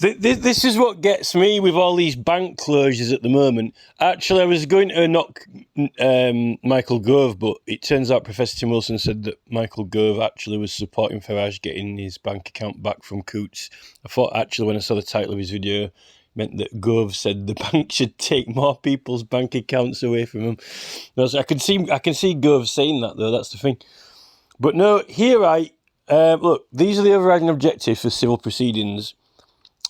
This is what gets me with all these bank closures at the moment. Actually, I was going to knock Michael Gove, but it turns out Professor Tim Wilson said that Michael Gove actually was supporting Farage getting his bank account back from Coutts. I thought actually when I saw the title of his video, it meant that Gove said the bank should take more people's bank accounts away from them. I can see Gove saying that though. That's the thing. But no, here look. These are the overriding objectives for civil proceedings.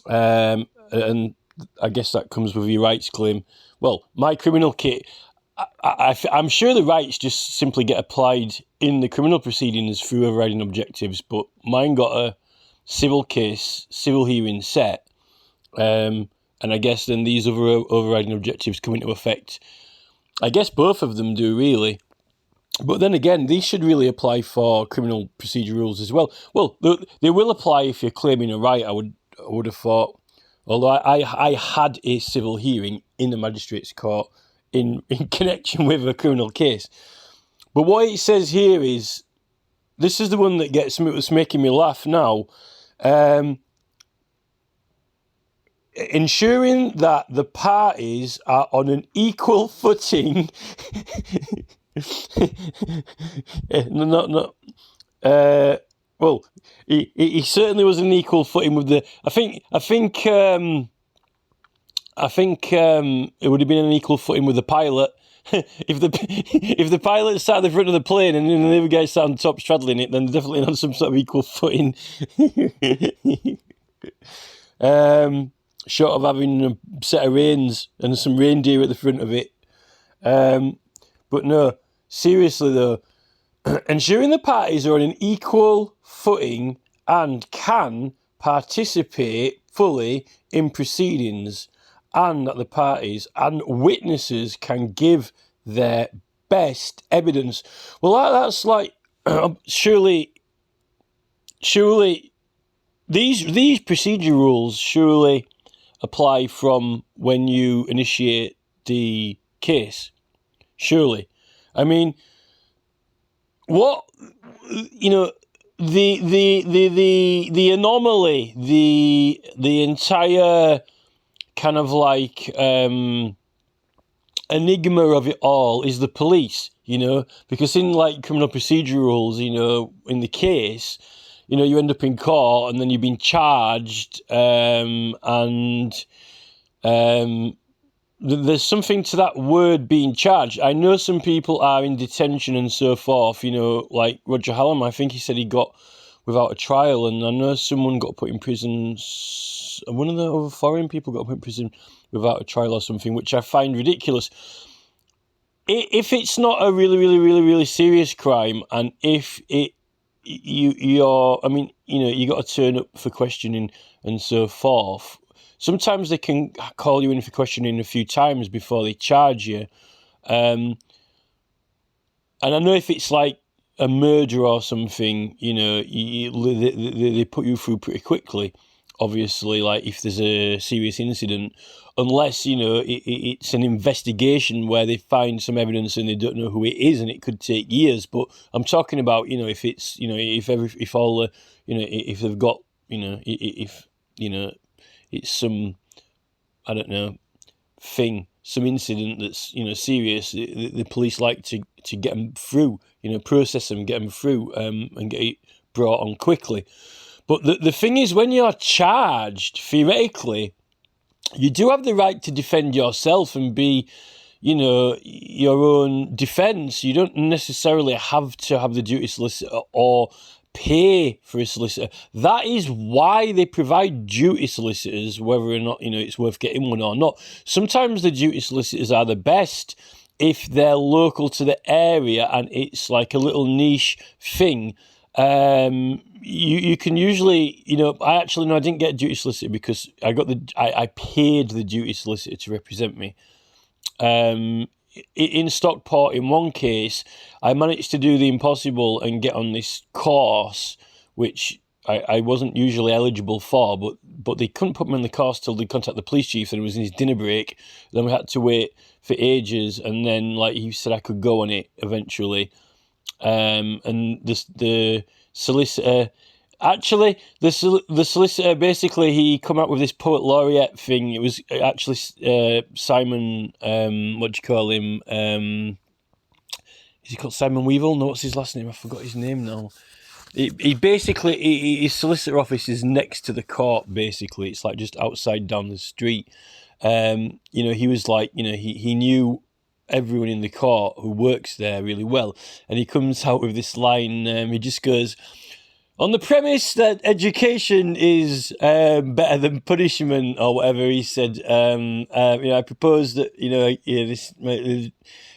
And I guess that comes with your rights claim. Well, my criminal case, I'm sure the rights just simply get applied in the criminal proceedings through overriding objectives, but mine got a civil case, civil hearing set, and I guess then these other overriding objectives come into effect. I guess both of them do, really. But then again, these should really apply for criminal procedure rules as well. Well, they will apply if you're claiming a right, I would have thought, although I had a civil hearing in the magistrate's court in connection with a criminal case. But what it says here is, this is the one that was making me laugh now, ensuring that the parties are on an equal footing. Well, he certainly was an equal footing with the. I think it would have been an equal footing with the pilot. if the pilot sat at the front of the plane and then the other guy sat on top straddling it, then they're definitely on some sort of equal footing. Short of having a set of reins and some reindeer at the front of it. But no, seriously though, ensuring the parties are on an equal footing and can participate fully in proceedings, and that the parties and witnesses can give their best evidence. Well, that's like, surely these procedure rules surely apply from when you initiate the case. Surely. I mean, what, the anomaly, the entire kind of like enigma of it all is the police, because in like criminal procedure rules, in the case, you end up in court and then you've been charged, there's something to that word being charged. I know some people are in detention and so forth, like Roger Hallam, I think he said he got without a trial, and I know someone got put in prison, one of the other foreign people got put in prison without a trial or something, which I find ridiculous. If it's not a really, really, really, really serious crime, and if you got to turn up for questioning and so forth, sometimes they can call you in for questioning a few times before they charge you. And I know if it's like a murder or something, they put you through pretty quickly, obviously, like if there's a serious incident, unless, it's an investigation where they find some evidence and they don't know who it is, and it could take years. But I'm talking about, if it's, if all the, if they've got, if it's some, I don't know, thing, some incident that's, serious, the police like to get them through, process them, get them through, and get it brought on quickly. But the thing is, when you're charged, theoretically, you do have the right to defend yourself and be, your own defence. You don't necessarily have to have the duty solicitor or pay for a solicitor. That is why they provide duty solicitors, whether or not, it's worth getting one or not. Sometimes the duty solicitors are the best if they're local to the area and it's like a little niche thing. You can usually, I didn't get a duty solicitor because I paid the duty solicitor to represent me. In Stockport, in one case, I managed to do the impossible and get on this course, which I wasn't usually eligible for, but they couldn't put me on the course till they contacted the police chief, and it was in his dinner break. Then we had to wait for ages, and then like he said I could go on it eventually. And the solicitor, Actually, the solicitor, basically, he come out with this poet laureate thing. It was actually Simon. What do you call him? Is he called Simon Weevil? No, what's his last name? I forgot his name now. He basically, his solicitor office is next to the court. Basically, it's like just outside down the street. He was like, he knew everyone in the court who works there really well, and he comes out with this line. He just goes, on the premise that education is better than punishment, or whatever he said. I propose that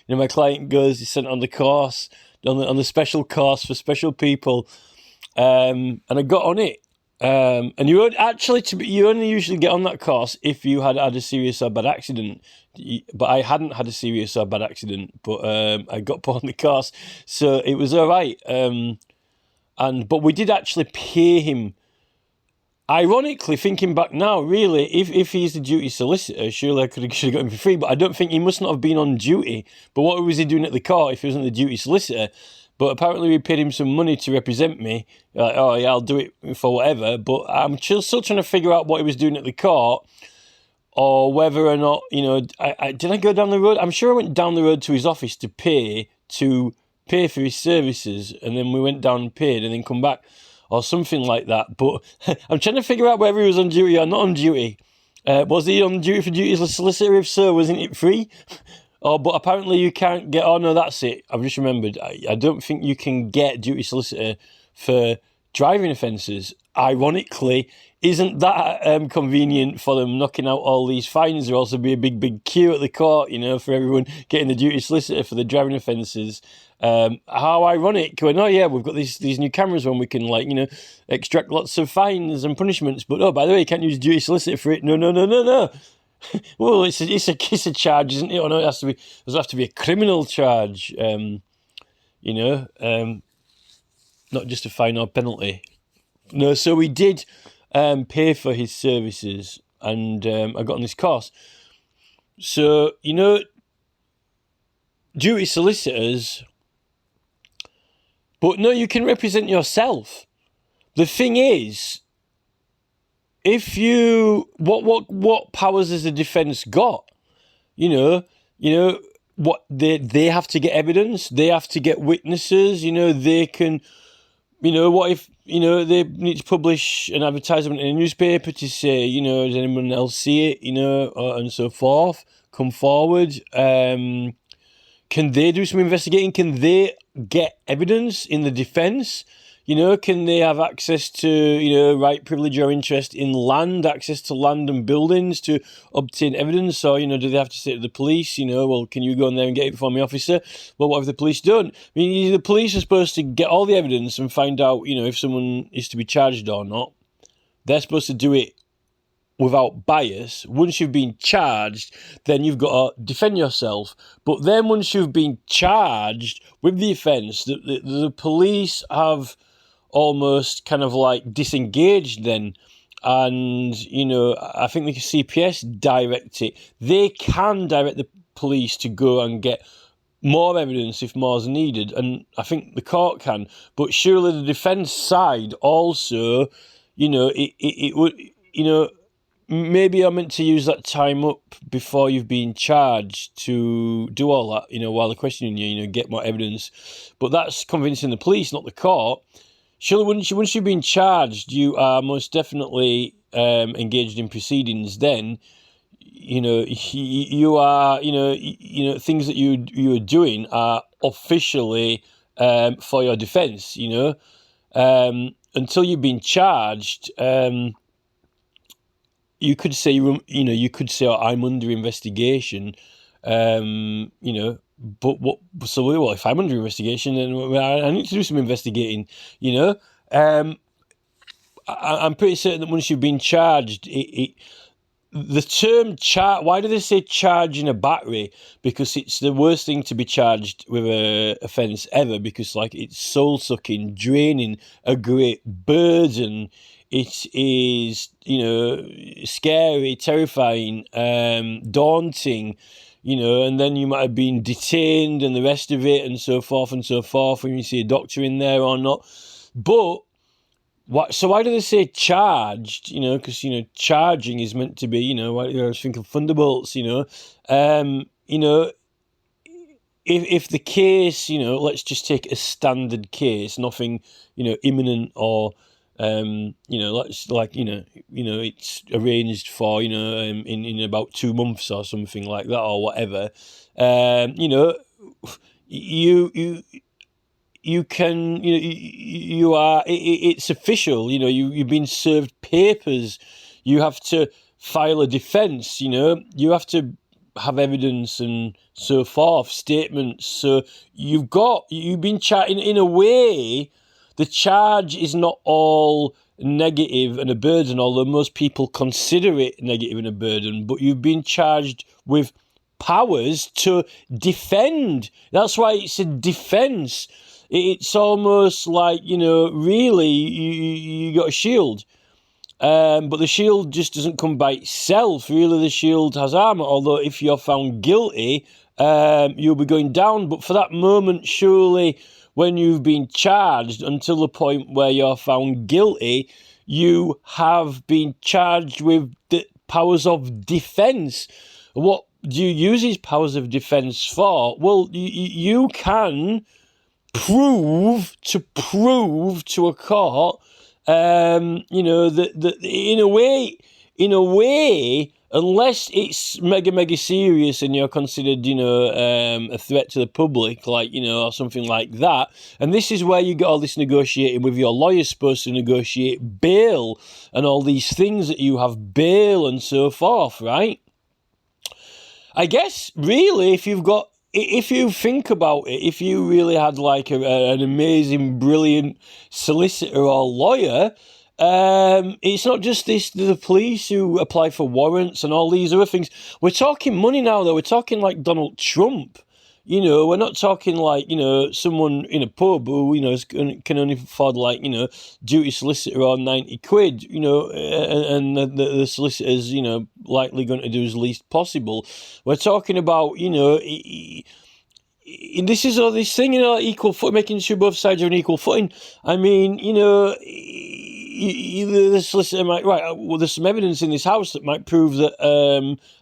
my client goes, he's sent on the course, on the special course for special people, and I got on it. And you only usually get on that course if you had a serious or bad accident. But I hadn't had a serious or bad accident, but I got put on the course, so it was all right. But we did actually pay him. Ironically, thinking back now, really, if he's the duty solicitor, surely I should have got him for free. But I don't think he must not have been on duty. But what was he doing at the court if he wasn't the duty solicitor? But apparently we paid him some money to represent me. Like, oh yeah, I'll do it for whatever. But I'm still trying to figure out what he was doing at the court, or whether or not, did I go down the road? I'm sure I went down the road to his office to pay for his services, and then we went down and paid, and then come back, or something like that. But I'm trying to figure out whether he was on duty or not on duty. Was he on duty for duty as a solicitor? If so, wasn't it free? But apparently you can't get... Oh, no, that's it. I've just remembered. I don't think you can get duty solicitor for driving offences. Ironically, isn't that convenient for them knocking out all these fines? There'll also be a big queue at the court, for everyone getting the duty solicitor for the driving offences. How ironic. Going, oh yeah, we've got these new cameras when we can, extract lots of fines and punishments. But, oh, by the way, you can't use duty solicitor for it. No. Well, it's a charge, isn't it? Or no, there's have to be a criminal charge, not just a fine or penalty. No, so we did pay for his services, and I got on this course. So, duty solicitors, but no, you can represent yourself. The thing is, if you, what powers has the defence got? What they have to get evidence, they have to get witnesses. They can, what if they need to publish an advertisement in a newspaper to say, does anyone else see it, and so forth. Come forward. Can they do some investigating? Can they get evidence in the defence? Can they have access to, right privilege or interest in land, access to land and buildings to obtain evidence? Or, do they have to say to the police, well, can you go in there and get it for me, officer? Well, what if the police don't? I mean, the police are supposed to get all the evidence and find out, if someone is to be charged or not. They're supposed to do it without bias. Once you've been charged, then you've got to defend yourself. But then once you've been charged with the offence, the police have almost kind of disengaged then, and I think the CPS direct it. They can direct the police to go and get more evidence if more is needed, and I think the court can. But surely the defence side also, it would, maybe I'm meant to use that time up before you've been charged to do all that, while they're questioning you, get more evidence. But that's convincing the police, not the court. Surely once you've been charged, you are most definitely engaged in proceedings. Then, you are, things that you are doing are officially for your defence. Until you've been charged, you could say, oh, I'm under investigation. But what? So, well, if I'm under investigation, then I need to do some investigating. I'm pretty certain that once you've been charged, the term charge. Why do they say charge in a battery? Because it's the worst thing to be charged with a offence ever. Because it's soul sucking, draining, a great burden. It is, scary, terrifying, daunting. And then you might have been detained and the rest of it and so forth, when you see a doctor in there or not. But What? So why do they say charged? You know, because charging is meant to be. I was thinking thunderbolts. You know, if the case, let's just take a standard case, nothing, imminent or, let's it's arranged for, in about 2 months or something like that or whatever. You you can you are it's official. You've been served papers. You have to file a defense. You have to have evidence and so forth, statements. So you've been charged in a way. The charge is not all negative and a burden, although most people consider it negative and a burden, but you've been charged with powers to defend. That's why it's a defense. It's almost like, really, you got a shield. But the shield just doesn't come by itself. Really, the shield has armour, although if you're found guilty, you'll be going down. But for that moment, surely, when you've been charged until the point where you're found guilty, you have been charged with the powers of defence. What do you use these powers of defence for? Well, you can prove to a court, that in a way, unless it's mega serious and you're considered, a threat to the public, like, or something like that. And this is where you get all this negotiating with your lawyer, supposed to negotiate bail and all these things that you have bail and so forth, right? I guess, really, if you think about it, if you really had like an amazing, brilliant solicitor or lawyer, it's not just the police who apply for warrants and all these other things. We're talking money now, though. We're talking like Donald Trump. We're not talking like, someone in a pub who, can only afford like, duty solicitor on 90 quid, and the solicitor's, likely going to do as least possible. We're talking about, this is all this thing, equal foot, making sure both sides are on equal footing. I mean, the solicitor might, right, well, there's some evidence in this house that might prove that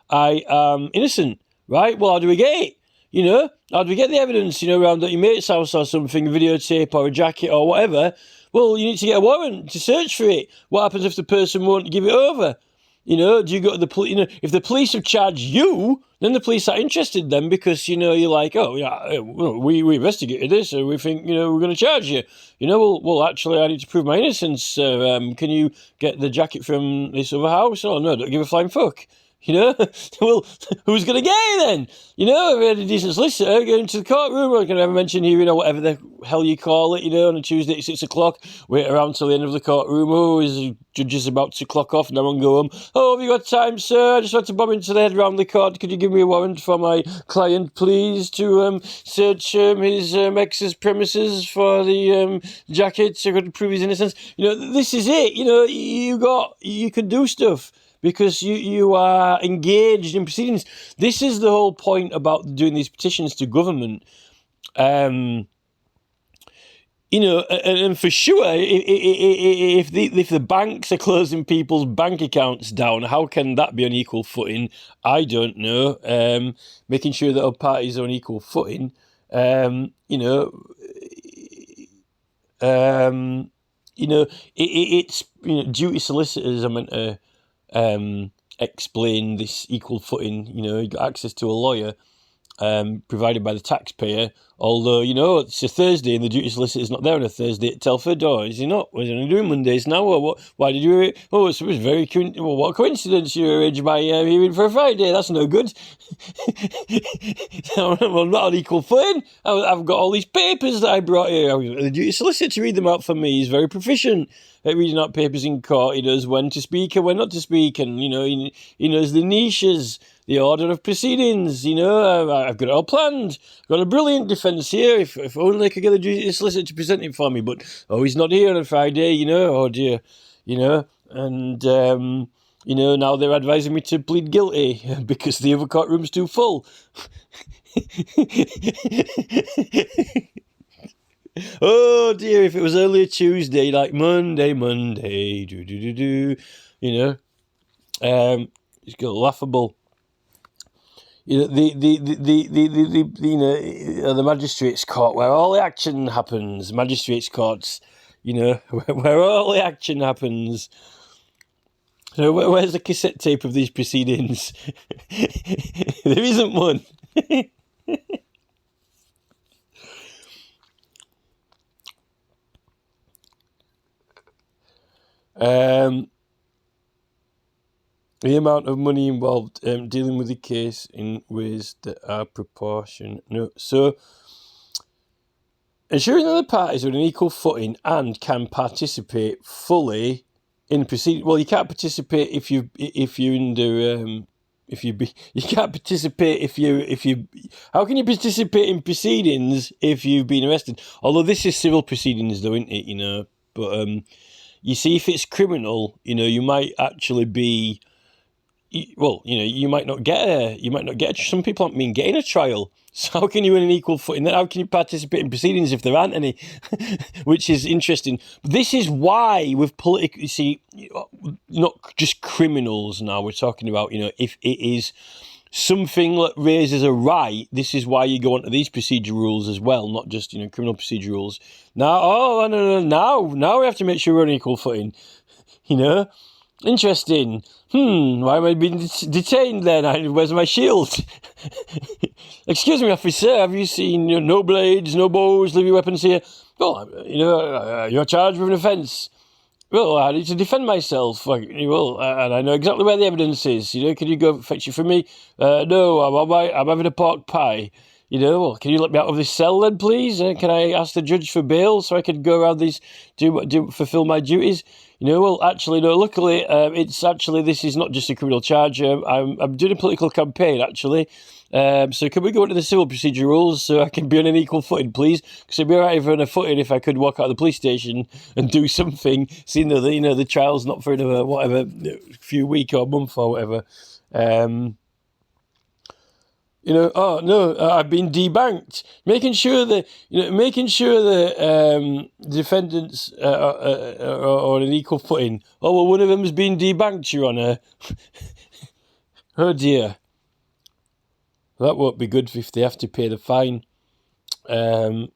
I am innocent, right? Well, how do we get it? How do we get the evidence, around at your mate's house or something, a videotape or a jacket or whatever? Well, you need to get a warrant to search for it. What happens if the person won't give it over? Do you go to the police? If the police have charged you, then the police are interested then because, you're like, oh, yeah, we investigated this, so we think, we're going to charge you. Well, actually, I need to prove my innocence. Can you get the jacket from this other house? Oh, no, don't give a flying fuck. Well, who's going to get it then? If we had a decent solicitor going to the courtroom, or can I ever mention here, whatever the hell you call it, on a Tuesday at 6 o'clock, wait around till the end of the courtroom. Oh, is the judge is about to clock off and everyone go home. Oh, have you got time, sir? I just want to bomb into the head round the court. Could you give me a warrant for my client, please, to search his ex's premises for the jacket so I could prove his innocence? This is it. You can do stuff because you are engaged in proceedings. This is the whole point about doing these petitions to government. And for sure, if the banks are closing people's bank accounts down, how can that be on equal footing? I don't know. Making sure that all parties are on equal footing. It's duty solicitors are meant to explain this equal footing. You got access to a lawyer provided by the taxpayer, although it's a Thursday and the duty solicitor's not there on a Thursday at Telford, or is he not? Was he only doing Mondays now, or what? Why did you? Oh, it was very what a coincidence you arranged my hearing for a Friday. That's no good. I'm not on equal footing. I've got all these papers that I brought here. The duty solicitor to read them out for me. He's very proficient at reading out papers in court. He knows when to speak and when not to speak, and he knows the niches, the order of proceedings. I've got it all planned. I've got a brilliant defence here. If only I could get the solicitor to present it for me, but he's not here on a Friday. Oh dear, and now they're advising me to plead guilty because the other courtroom's too full. Oh dear, if it was only a Tuesday, like Monday, you know, it's got laughable. You know, the magistrates' court where all the action happens. Magistrates' courts, you know, where all the action happens. So where's the cassette tape of these proceedings? There isn't one. The amount of money involved dealing with the case in ways that are proportionate. So, ensuring that the parties are on an equal footing and can participate fully in proceedings. Well, you can't participate if you can't participate if you. How can you participate in proceedings if you've been arrested? Although this is civil proceedings, though, isn't it? You know, but you see, if it's criminal, you know, you might actually be. Well, you know, you might not get some people aren't been getting a trial. So how can you win an equal footing? How can you participate in proceedings if there aren't any? Which is interesting. This is why with political, you see, not just criminals now, we're talking about, you know, if it is something that raises a right, this is why you go onto these procedure rules as well, not just, you know, criminal procedure rules. Now, now we have to make sure we're on equal footing, you know? Interesting. Why am I being detained then? Where's my shield? Excuse me, officer, have you seen no blades, no bows, leave your weapons here? Well, you know, you're charged with an offence. Well, I need to defend myself. Well, and I know exactly where the evidence is. You know, can you go fetch it for me? No, I'm having a pork pie. You know, well, can you let me out of this cell then, please? Can I ask the judge for bail so I can go around these, fulfil my duties? You know, well, actually, no, luckily, this is not just a criminal charge. I'm doing a political campaign, actually. So can we go into the civil procedure rules so I can be on an equal footing, please? Because it'd be all right if on a footing if I could walk out of the police station and do something, seeing that, you know, the trial's not for another, whatever, few week or month or whatever. You know, oh no, I've been debanked. Making sure that defendants are on an equal footing. Oh well, one of them has been debanked, Your Honour. Oh dear, that won't be good if they have to pay the fine. And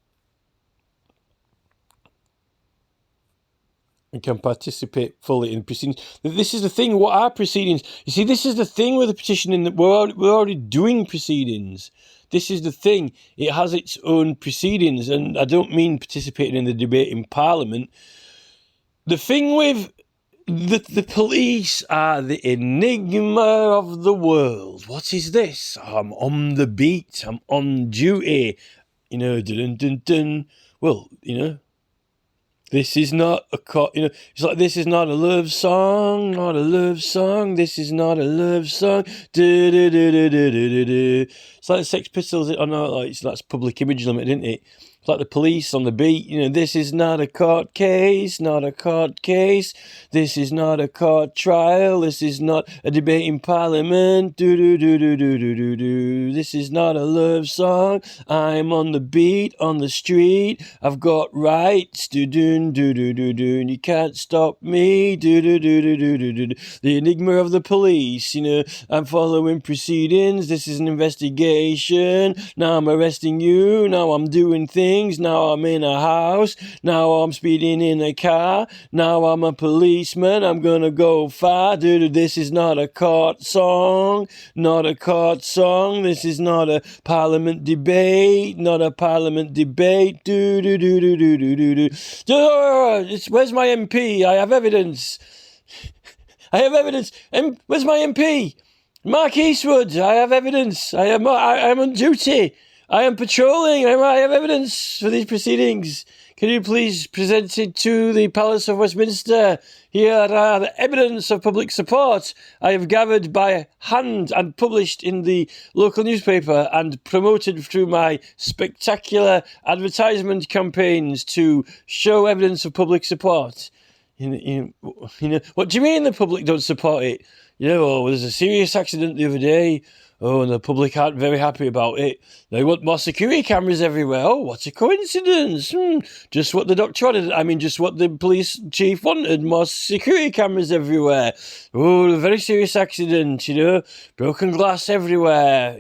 can participate fully in proceedings. This is the thing. What are proceedings? You see, this is the thing with the petitioning that we're already doing proceedings. This is the thing. It has its own proceedings, and I don't mean participating in the debate in Parliament. The thing with the police are the enigma of the world. What is this? I'm on the beat. I'm on duty. You know, dun dun dun. Well, you know. This is not it's like, this is not a love song, not a love song, this is not a love song, It's like the Sex Pistols, that's Public Image Limited, isn't it? It's like the police on the beat, you know, this is not a court case, not a court case, this is not a court trial, this is not a debate in Parliament, this is not a love song, I'm on the beat, on the street, I've got rights, you can't stop me, the enigma of the police, you know, I'm following proceedings, this is an investigation, now I'm arresting you, now I'm doing things, now I'm in a house, now I'm speeding in a car, now I'm a policeman, I'm gonna go far, this is not a court song, not a court song, this is not a Parliament debate, not a Parliament debate, where's my MP? I have evidence. I have evidence. Where's my MP? Mark Eastwood. I have evidence. I am on duty. I am patrolling. I have evidence for these proceedings. Can you please present it to the Palace of Westminster? Here are the evidence of public support I have gathered by hand and published in the local newspaper and promoted through my spectacular advertisement campaigns to show evidence of public support. You know, what do you mean the public don't support it? You know, there's a serious accident the other day. Oh, and the public aren't very happy about it. They want more security cameras everywhere. Oh, what a coincidence. Just what the doctor wanted. I mean, just what the police chief wanted. More security cameras everywhere. Oh, a very serious accident, Broken glass everywhere,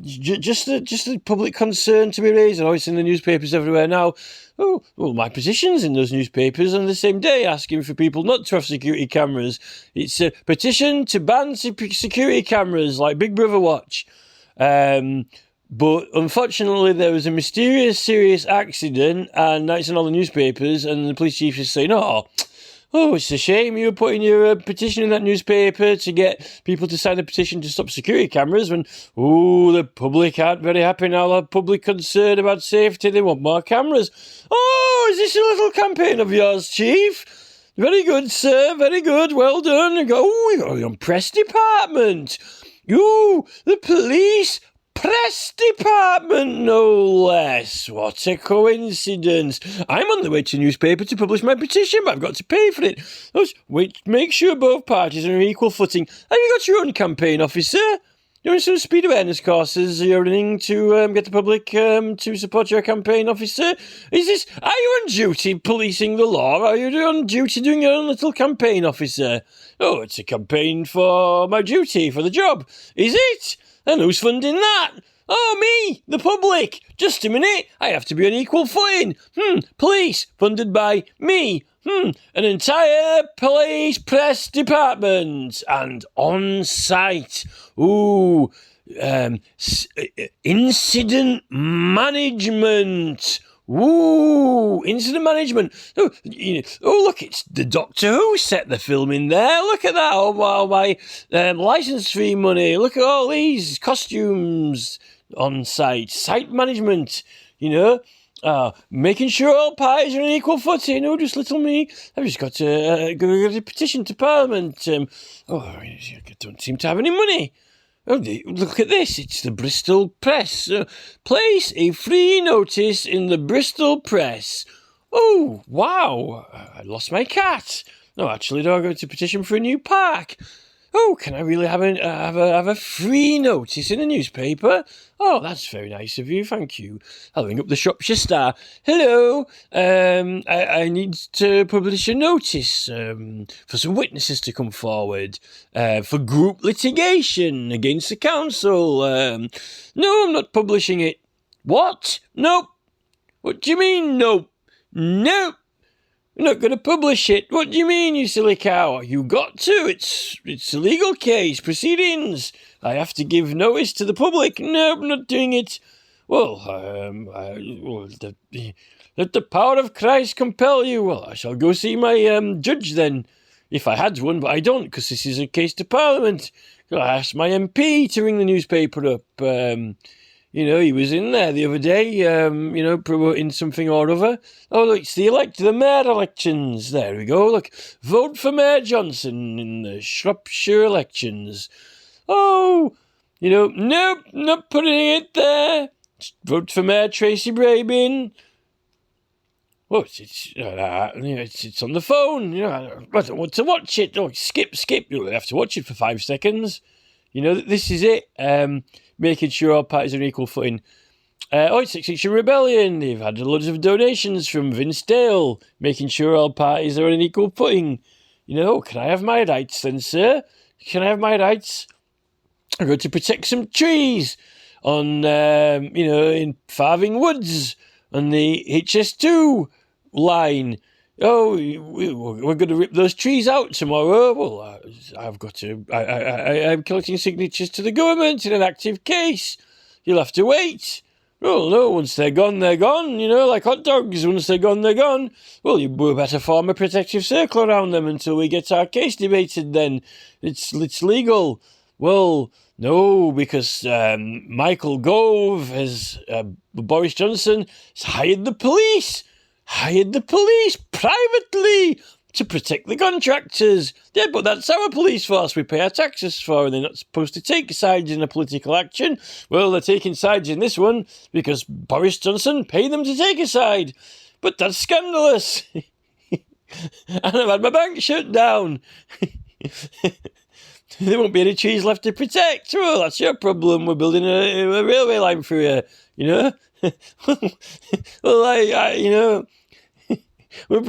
just the public concern to be raised. And it's in the newspapers everywhere now. Oh, well, my petition's in those newspapers on the same day asking for people not to have security cameras. It's a petition to ban security cameras like Big Brother Watch. But unfortunately, there was a mysterious, serious accident, and that's in all the newspapers, and the police chief is saying, oh, it's a shame you were putting your petition in that newspaper to get people to sign a petition to stop security cameras when, the public aren't very happy now. The public concerned about safety. They want more cameras. Oh, is this a little campaign of yours, Chief? Very good, sir. Very good. Well done. We got the press department. The police press department, no less. What a coincidence. I'm on the way to the newspaper to publish my petition, but I've got to pay for it. Make sure both parties are on equal footing. Have you got your own campaign officer? You're doing some speed awareness courses you're running to get the public to support your campaign officer? Are you on duty policing the law? Are you on duty doing your own little campaign officer? Oh, it's a campaign for my duty, for the job. Is it? And who's funding that? Oh, me, the public. Just a minute, I have to be on equal footing. Police, funded by me. An entire police press department. And on site. Incident management. Incident management. Look, it's the Doctor Who set the film in there. Look at that. All my license fee money. Look at all these costumes on site. Site management, making sure all parties are on equal footing. Oh, just little me. I've just got to go get a petition to Parliament. I don't seem to have any money. Oh, look at this. It's the Bristol Press. Place a free notice in the Bristol Press. Oh, wow. I lost my cat. No, actually, I'm going to petition for a new park. Oh, can I really have a free notice in a newspaper? Oh, that's very nice of you, thank you. I'll ring up the Shropshire Star. Hello, I need to publish a notice for some witnesses to come forward for group litigation against the council. No, I'm not publishing it. What? Nope. What do you mean, nope? Nope. You're not going to publish it. What do you mean, you silly cow? You got to. It's a legal case. Proceedings. I have to give notice to the public. No, I'm not doing it. Well, let the power of Christ compel you. Well, I shall go see my judge then, if I had one, but I don't, because this is a case to Parliament. I asked my MP to ring the newspaper up. He was in there the other day, promoting something or other. Oh, look, it's the mayor elections. There we go. Look, vote for Mayor Johnson in the Shropshire elections. Oh, nope, not putting it there. Just vote for Mayor Tracy Brabin. Well, it's on the phone. I don't want to watch it. Oh, skip. You'll have to watch it for 5 seconds. This is it. Making sure all parties are on equal footing. It's Extinction Rebellion. They've had loads of donations from Vince Dale, making sure all parties are on an equal footing. Can I have my rights then, sir? Can I have my rights? I'm going to protect some trees on, in Farthing Woods on the HS2 line. Oh, we're going to rip those trees out tomorrow. Well, I've got to. I'm collecting signatures to the government in an active case. You'll have to wait. Well, no, once they're gone, they're gone. Like hot dogs. Once they're gone, they're gone. Well, we better form a protective circle around them until we get our case debated. Then it's legal. Well, no, because Michael Gove Boris Johnson has hired the police privately to protect the contractors. Yeah, but that's our police force we pay our taxes for, and they're not supposed to take sides in a political action. Well, they're taking sides in this one because Boris Johnson paid them to take a side. But that's scandalous. And I've had my bank shut down. there won't be any trees left to protect. Well, that's your problem. We're building a railway line through here, you know. Well, you know, we're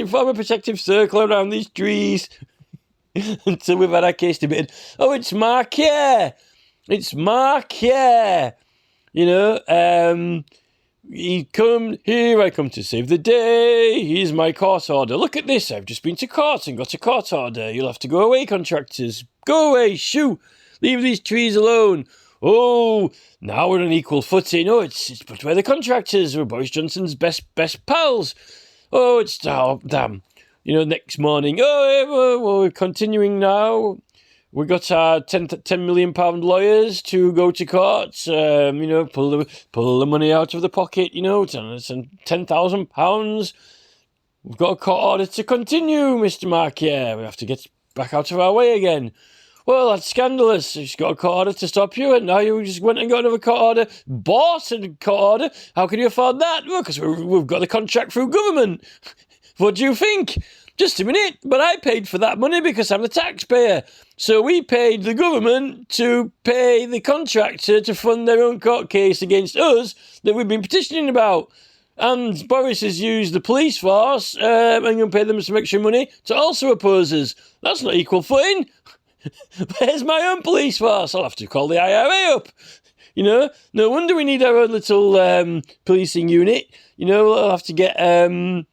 form a protective circle around these trees until we've had our case debated. Oh, it's Mark, yeah. It's Mark, yeah. You know, I come to save the day. Here's my court order. Look at this. I've just been to court and got a court order. You'll have to go away, contractors. Go away, shoo. Leave these trees alone. Oh, now we're on equal footing. Oh, but we're the contractors. We're Boris Johnson's best pals. Oh, damn. You know, next morning. Oh, we're continuing now. We got our £10 million lawyers to go to court. You know, pull the money out of the pocket. You know, £10,000. We've got a court order to continue, Mr. Markier. We have to get back out of our way again. Well, that's scandalous. You've got a court order to stop you, and now you just went and got another court order. Bought a court order. How can you afford that? Well, because we've got the contract through government. What do you think? Just a minute, but I paid for that money because I'm the taxpayer. So we paid the government to pay the contractor to fund their own court case against us that we've been petitioning about. And Boris has used the police force and going to pay them some extra money to also oppose us. That's not equal footing. Where's my own police force? I'll have to call the IRA up. You know, no wonder we need our own little policing unit. You know, we'll have to get... well,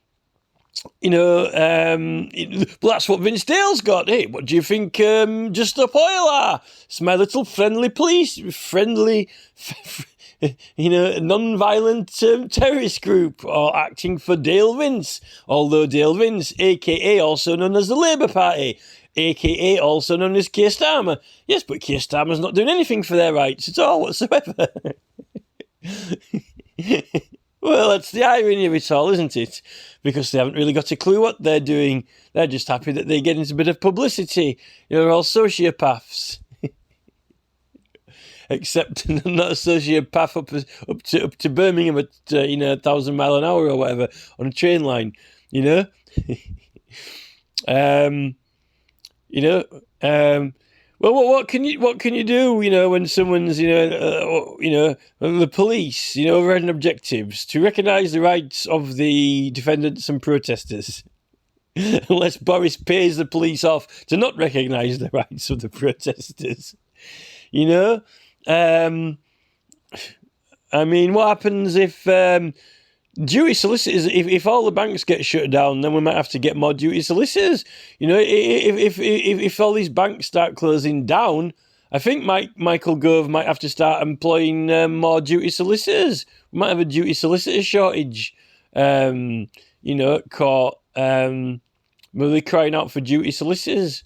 that's what Vince Dale's got. Hey, what do you think Just Stop Oil are? It's my little friendly non-violent terrorist group, or acting for Dale Vince. Although Dale Vince, a.k.a. also known as the Labour Party, a.k.a. also known as Keir Starmer. Yes, but Keir Starmer's not doing anything for their rights at all whatsoever. Well, that's the irony of it all, isn't it? Because they haven't really got a clue what they're doing. They're just happy that they get into a bit of publicity. They're all sociopaths. Except not a sociopath up to Birmingham at 1,000 mile an hour or whatever on a train line. You know. Well, what can you do? You know, when someone's the police overriding objectives to recognise the rights of the defendants and protesters, unless Boris pays the police off to not recognise the rights of the protesters. You know, I mean, what happens if duty solicitors? If all the banks get shut down, then we might have to get more duty solicitors. You know, if all these banks start closing down, I think Michael Gove might have to start employing more duty solicitors. We might have a duty solicitor shortage. Court. We're crying out for duty solicitors.